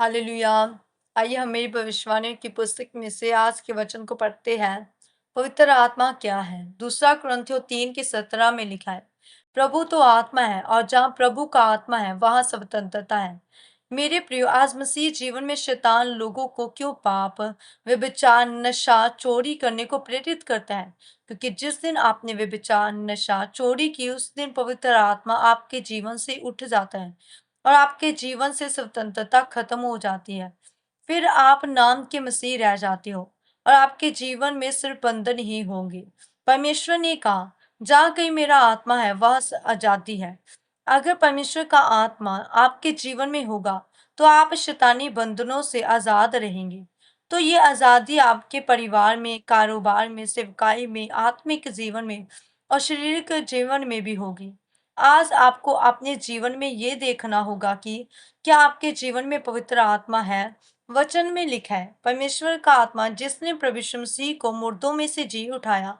Hallelujah. आइए हम मेरी भविष्यवाणी की पुस्तक में से आज के वचन को पढ़ते हैं। पवित्र आत्मा क्या है? दूसरा कुरिन्थियों 3 के 17 में लिखा है, प्रभु तो आत्मा है और जहाँ प्रभु का आत्मा है वहां स्वतंत्रता है। मेरे प्रियो, आज मसीह जीवन में शैतान लोगों को क्यों पाप, व्यभिचार, नशा, चोरी करने को प्रेरित करता है? क्योंकि जिस दिन आपने व्यभिचार, नशा, चोरी की, उस दिन पवित्र आत्मा आपके जीवन से उठ जाता है और आपके जीवन से स्वतंत्रता खत्म हो जाती है। फिर आप नाम के मसीह रह जाते हो और आपके जीवन में सिर्फ बंधन ही होंगे। परमेश्वर ने कहा, जहाँ कहीं मेरा आत्मा है वह आजादी है। अगर परमेश्वर का आत्मा आपके जीवन में होगा तो आप शैतानी बंधनों से आजाद रहेंगे। तो ये आजादी आपके परिवार में, कारोबार में, सेवकाई में, आत्मिक जीवन में और शारीरिक जीवन में भी होगी। आज आपको अपने जीवन में ये देखना होगा कि क्या आपके जीवन में पवित्र आत्मा है। वचन में लिखा है, परमेश्वर का आत्मा जिसने प्रभु यीशु मसीह को मुर्दों में से जी उठाया,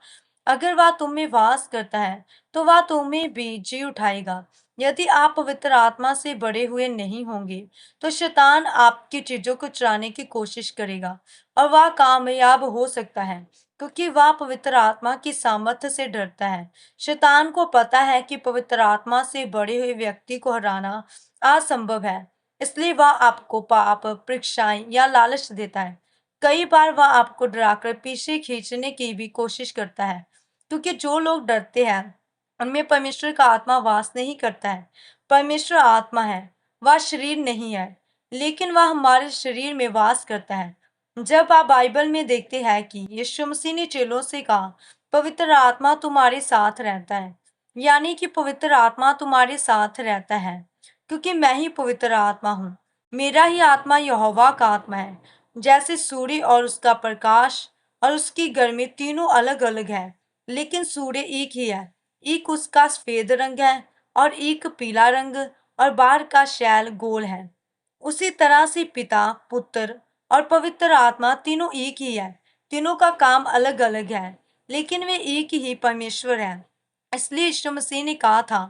अगर वह तुम में वास करता है तो वह तुम्हें भी जी उठाएगा। यदि आप पवित्र आत्मा से बड़े हुए नहीं होंगे तो शैतान आपकी चीजों को चुराने की कोशिश करेगा और वह कामयाब हो सकता है, क्योंकि वह पवित्र आत्मा की सामर्थ्य से डरता है। शैतान को पता है कि पवित्र आत्मा से बड़े हुए व्यक्ति को हराना असंभव है, इसलिए वह आपको पाप, परीक्षाएं या लालच देता है। कई बार वह आपको डराकर पीछे खींचने की भी कोशिश करता है, क्योंकि जो लोग डरते हैं उनमें परमेश्वर का आत्मा वास नहीं करता है। परमेश्वर आत्मा है, वह शरीर नहीं है, लेकिन वह हमारे शरीर में वास करता है। जब आप बाइबल में देखते हैं कि यीशु मसीह ने चेलों से कहा, पवित्र आत्मा तुम्हारे साथ रहता है, यानी कि पवित्र आत्मा तुम्हारे साथ रहता है, क्योंकि मैं ही पवित्र आत्मा हूँ। मेरा ही आत्मा यहोवा का आत्मा है। जैसे सूर्य और उसका प्रकाश और उसकी गर्मी तीनों अलग अलग है, लेकिन सूर्य एक ही है। एक उसका सफेद रंग है और एक पीला रंग, और बाहर का शैल गोल है। उसी तरह से पिता, पुत्र और पवित्र आत्मा तीनों एक ही है। तीनों का काम अलग अलग है, लेकिन वे एक ही परमेश्वर है। इसलिए यीशु मसीह ने कहा था,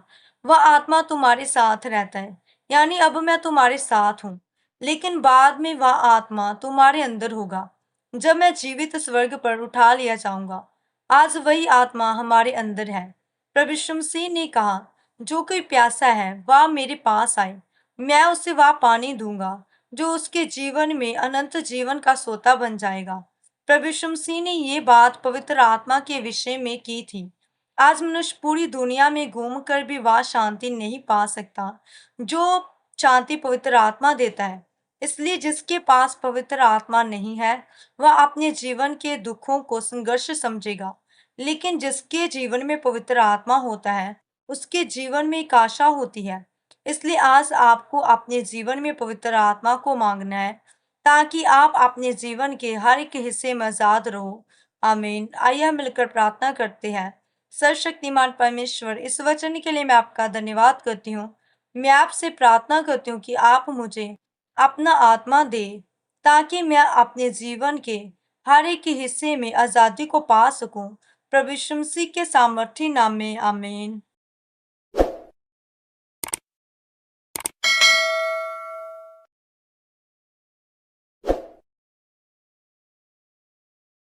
वह आत्मा तुम्हारे साथ रहता है, यानी अब मैं तुम्हारे साथ हूँ, लेकिन बाद में वह आत्मा तुम्हारे अंदर होगा जब मैं जीवित स्वर्ग पर उठा लिया जाऊंगा। आज वही आत्मा हमारे अंदर है। प्रभु यीशु मसीह ने कहा, जो कोई प्यासा है वह मेरे पास आए, मैं उसे वह पानी दूंगा जो उसके जीवन में अनंत जीवन का सोता बन जाएगा। प्रभु यीशु मसीह ने ये बात पवित्र आत्मा के विषय में की थी। आज मनुष्य पूरी दुनिया में घूमकर भी वह शांति नहीं पा सकता जो शांति पवित्र आत्मा देता है। इसलिए जिसके पास पवित्र आत्मा नहीं है वह अपने जीवन के दुखों को संघर्ष समझेगा, लेकिन जिसके जीवन में पवित्र आत्मा होता है उसके जीवन में एक आशा होती है। इसलिए आज आपको अपने जीवन में पवित्र आत्मा को मांगना है, ताकि आप अपने जीवन के हर एक हिस्से में आजाद रहो। आमीन। आइए हम मिलकर प्रार्थना करते हैं। सर्वशक्तिमान परमेश्वर, इस वचन के लिए मैं आपका धन्यवाद करती हूँ। मैं आपसे प्रार्थना करती हूँ कि आप मुझे अपना आत्मा दे, ताकि मैं अपने जीवन के हर एक हिस्से में आजादी को पा सकूं। प्रभु यीशु मसीह के सामर्थी नाम में आमीन।